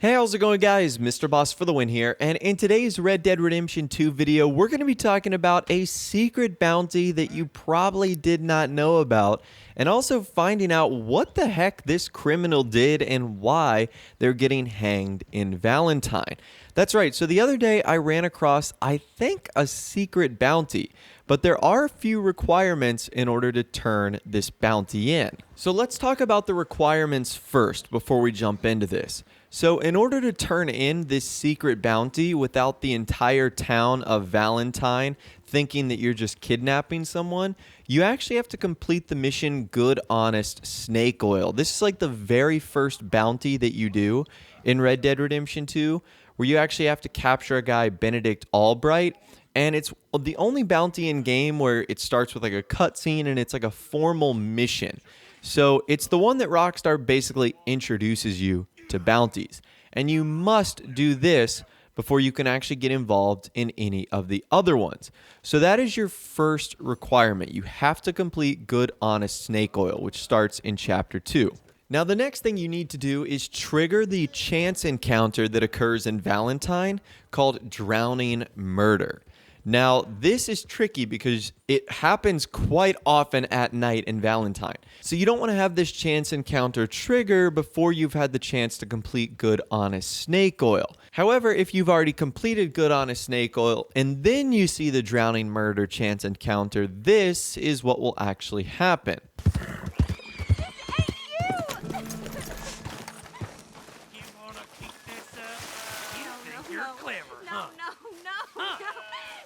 Hey, how's it going, guys? Mr. Boss for the win here, and in today's Red Dead Redemption 2 video, we're going to be talking about a secret bounty that you probably did not know about, and also finding out what the heck this criminal did and why they're getting hanged in Valentine. That's right, so the other day I ran across, I think, a secret bounty, but there are a few requirements in order to turn this bounty in. So let's talk about the requirements first before we jump into this. So in order to turn in this secret bounty without the entire town of Valentine thinking that you're just kidnapping someone, you actually have to complete the mission Good Honest Snake Oil. This is like the very first bounty that you do in Red Dead Redemption 2, where you actually have to capture a guy, Benedict Albright, and it's the only bounty in game where it starts with like a cutscene and it's like a formal mission. So it's the one that Rockstar basically introduces you to bounties, and you must do this before you can actually get involved in any of the other ones. So that is your first requirement. You have to complete Good Honest Snake Oil, which starts in Chapter 2. Now, the next thing you need to do is trigger the chance encounter that occurs in Valentine called Drowning Murder. Now, this is tricky because it happens quite often at night in Valentine. So you don't want to have this chance encounter trigger before you've had the chance to complete Good Honest Snake Oil. However, if you've already completed Good Honest Snake Oil and then you see the Drowning Murder chance encounter, this is what will actually happen.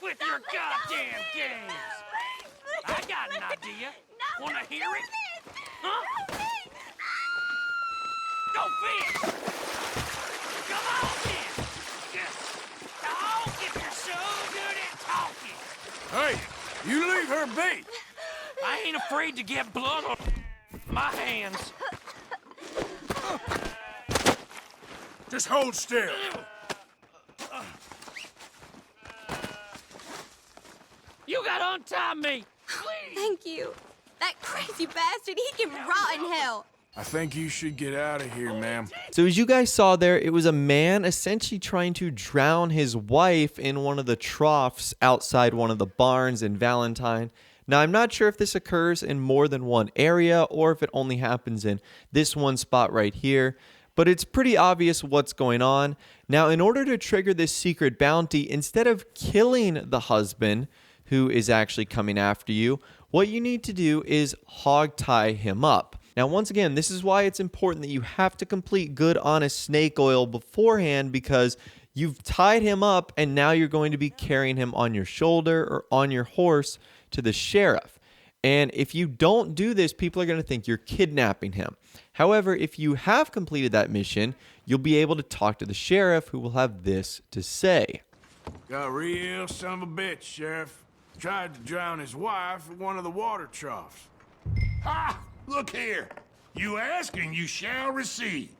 With your goddamn games! I got an idea. Wanna hear it? Huh? Go fish! Come on then! Oh, if you're so good at talking! Hey, you leave her be! I ain't afraid to get blood on my hands. Just hold still. You gotta untie me! Please! Thank you. That crazy bastard, he can rot in hell. I think you should get out of here, ma'am. So as you guys saw there, it was a man essentially trying to drown his wife in one of the troughs outside one of the barns in Valentine. Now, I'm not sure if this occurs in more than one area or if it only happens in this one spot right here, but it's pretty obvious what's going on. Now, in order to trigger this secret bounty, instead of killing the husband who is actually coming after you, what you need to do is hog tie him up. Now, once again, this is why it's important that you have to complete Good Honest Snake Oil beforehand, because you've tied him up and now you're going to be carrying him on your shoulder or on your horse to the sheriff. And if you don't do this, people are going to think you're kidnapping him. However, if you have completed that mission, you'll be able to talk to the sheriff, who will have this to say. Got a real son of a bitch, Sheriff. Tried to drown his wife at one of the water troughs. Ha! Look here. You ask and you shall receive.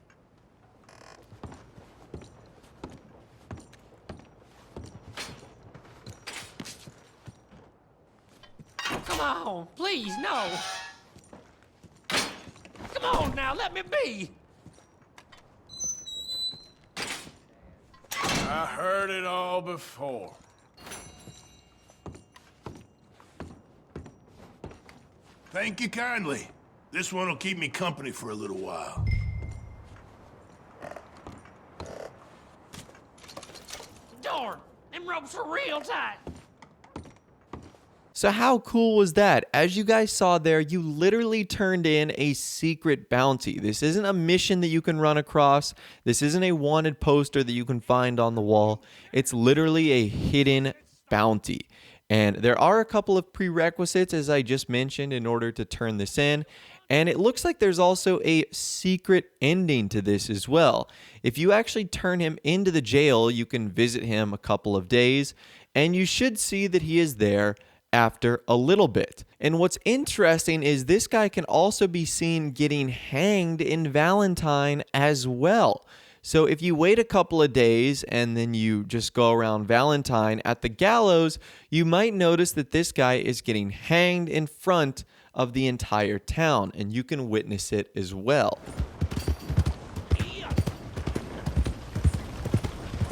Come on, please, no. Come on now, let me be. I heard it all before. Thank you kindly. This one will keep me company for a little while. Darn, them ropes are real tight. So how cool was that? As you guys saw there, you literally turned in a secret bounty. This isn't a mission that you can run across. This isn't a wanted poster that you can find on the wall. It's literally a hidden bounty. And there are a couple of prerequisites, as I just mentioned, in order to turn this in. And it looks like there's also a secret ending to this as well. If you actually turn him into the jail, you can visit him a couple of days, and you should see that he is there after a little bit. And what's interesting is this guy can also be seen getting hanged in Valentine as well. So if you wait a couple of days and then you just go around Valentine at the gallows, you might notice that this guy is getting hanged in front of the entire town, and you can witness it as well.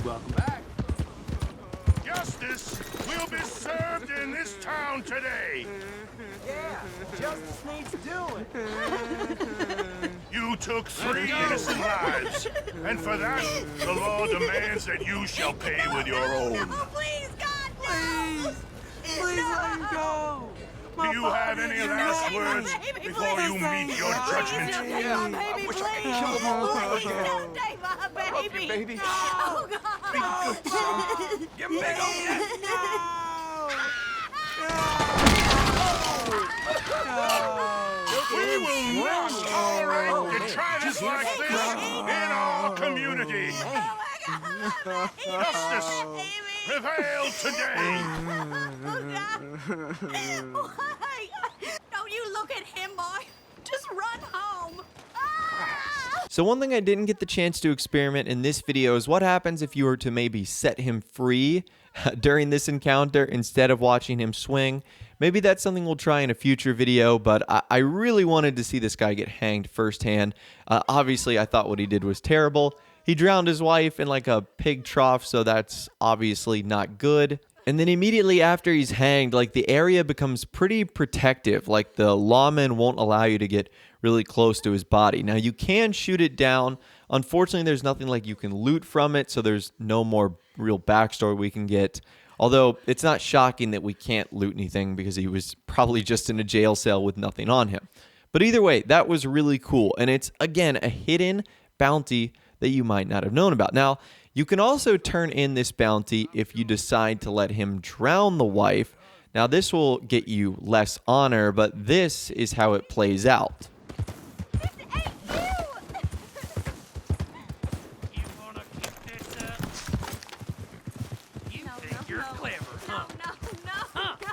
Welcome back. Justice will be served in this town today. Yeah, justice needs doing. You took 3 innocent lives, and for that, the law demands that you shall pay with your own. No, please, God, no! Please let him go. Do you have any last words Baby, before you meet your judgment? Please don't take my baby, please! Please don't take my baby! baby. Oh, God! Give him big old yes. We will not tolerate detritus like this in our community. Justice prevail today. Why? Don't you look at him, boy. Just run home. So one thing I didn't get the chance to experiment in this video is what happens if you were to maybe set him free during this encounter instead of watching him swing. Maybe that's something we'll try in a future video, but I really wanted to see this guy get hanged firsthand. Obviously, I thought what he did was terrible. He drowned his wife in like a pig trough, so that's obviously not good. And then immediately after he's hanged, like the area becomes pretty protective. Like the lawman won't allow you to get really close to his body. Now you can shoot it down. Unfortunately, there's nothing like you can loot from it, so there's no more real backstory we can get. Although it's not shocking that we can't loot anything because he was probably just in a jail cell with nothing on him. But either way, that was really cool. And it's, again, a hidden bounty that you might not have known about. Now, you can also turn in this bounty if you decide to let him drown the wife. Now, this will get you less honor, but this is how it plays out. This ain't You wanna keep this up? You No, think no, you're no. clever, huh? No, Huh? no.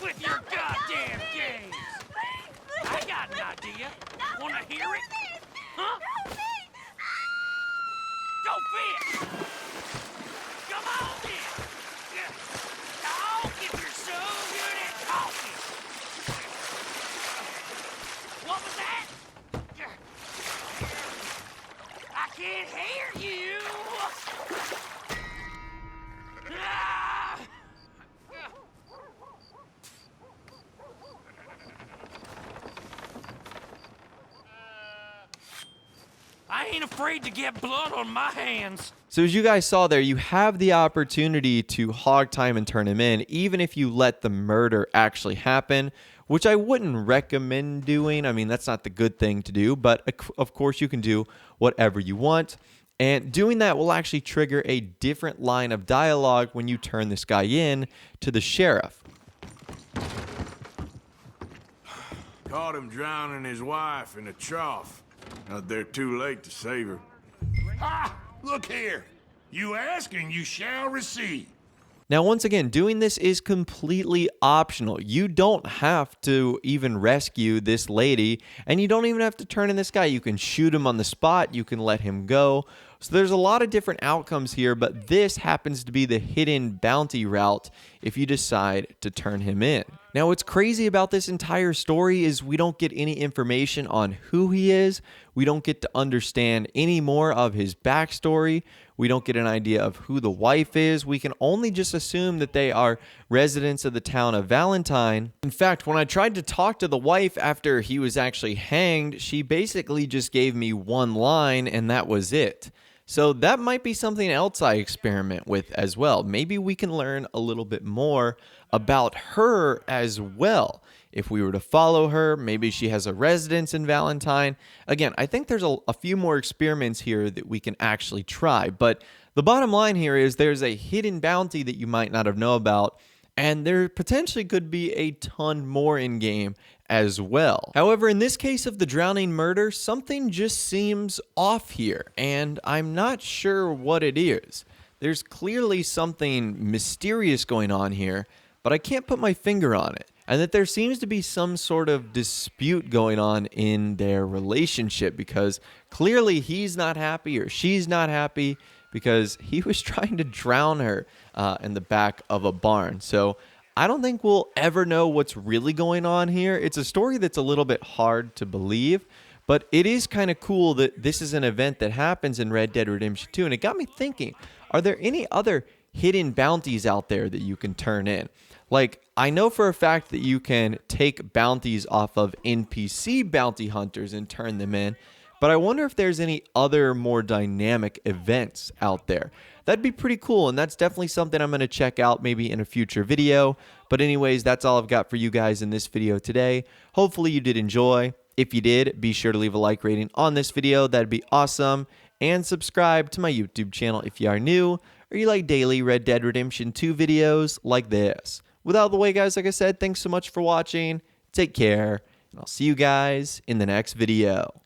With your goddamn games. I got an idea. Wanna hear it? Huh? Go fish! Come on then! Yeah. Talk if you're so good at talking! What was that? I can't hear you! Ah! I ain't afraid to get blood on my hands. So as you guys saw there, you have the opportunity to hog time and turn him in, even if you let the murder actually happen, which I wouldn't recommend doing. I mean, that's not the good thing to do, but of course you can do whatever you want. And doing that will actually trigger a different line of dialogue when you turn this guy in to the sheriff. Caught him drowning his wife in a trough. Now they're too late to save her. Ha! Look here. You ask and you shall receive. Now, once again, doing this is completely optional. You don't have to even rescue this lady, and you don't even have to turn in this guy. You can shoot him on the spot. You can let him go. So there's a lot of different outcomes here, but this happens to be the hidden bounty route if you decide to turn him in. Now, what's crazy about this entire story is we don't get any information on who he is. We don't get to understand any more of his backstory. We don't get an idea of who the wife is. We can only just assume that they are residents of the town of Valentine. In fact, when I tried to talk to the wife after he was actually hanged, she basically just gave me one line and that was it. So that might be something else I experiment with as well. Maybe we can learn a little bit more about her as well. If we were to follow her, maybe she has a residence in Valentine. Again, I think there's a few more experiments here that we can actually try. But the bottom line here is there's a hidden bounty that you might not have known about. And there potentially could be a ton more in game as well. However, in this case of the drowning murder, something just seems off here, and I'm not sure what it is. There's clearly something mysterious going on here, but I can't put my finger on it. And that there seems to be some sort of dispute going on in their relationship because clearly he's not happy or she's not happy because he was trying to drown her in the back of a barn. So I don't think we'll ever know what's really going on here. It's a story that's a little bit hard to believe, But it is kind of cool that this is an event that happens in Red Dead Redemption 2, and it got me thinking, are there any other hidden bounties out there that you can turn in? Like, I know for a fact that you can take bounties off of NPC bounty hunters and turn them in, but I wonder if there's any other more dynamic events out there. That'd be pretty cool, and that's definitely something I'm going to check out maybe in a future video. But anyways, that's all I've got for you guys in this video today. Hopefully you did enjoy. If you did, be sure to leave a like rating on this video. That'd be awesome. And subscribe to my YouTube channel if you are new or you like daily Red Dead Redemption 2 videos like this. With all the way, guys, like I said, thanks so much for watching. Take care, and I'll see you guys in the next video.